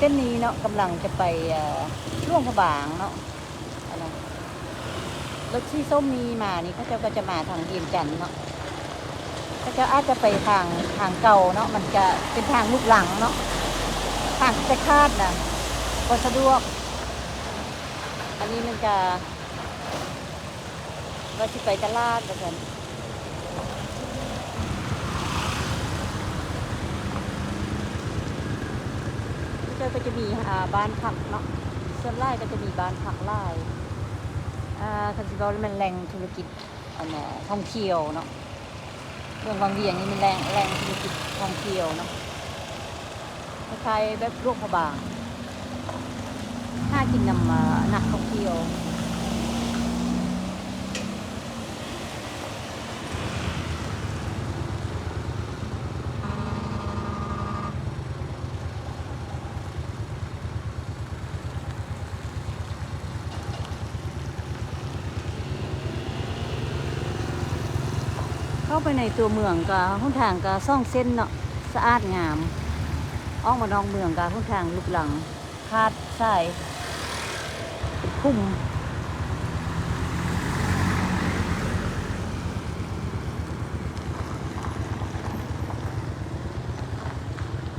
ส้นนี้เนาะกำลังจะไปล่วงพระบางเนาะอะไรรถที่ส้มมีมานี่เขาเจ้าก็จะมาทางเวียงจันทน์เนาะเขาเจ้าอาจจะไปทางเก่าเนาะมันจะเป็นทางลูกหลังเนาะทางจะคาดนะก็สะดวกอันนี้มันจะว่าที่ไปตลาดแบบนั้นก็จะมีบ้านผักเนาะส่วนไร่ก็จะมีบ้านผักไร่คันสิบอกมันแหล่งธุรกิจอันน่ะท่องเที่ยวเนาะเมืองบางเวียงนี่มันแหล่งธุรกิจท่องเที่ยวเนาะคล้ายๆแบบร่วงพระบางถ้ากินนำนักท่องเที่ยวเข้าไปในตัวเมืองก็หนทางก็ซ่องเส้นเนาะสะอาดงามออกมานอกเมืองก็หนทางลุกหลังคาดใส่พุ่ม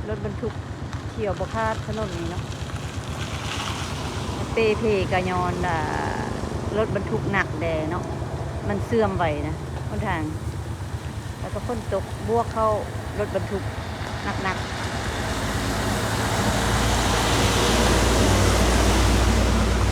รถบรรทุกเที่ยวบกคาดถนนนี้เนาะเปเพกะยอนรถบรรทุกหนักแดเนาะมันเสื่อมไปนะหนทางแล้วก็ฝนตกบวกเข้ารถบรรทุกหนักๆ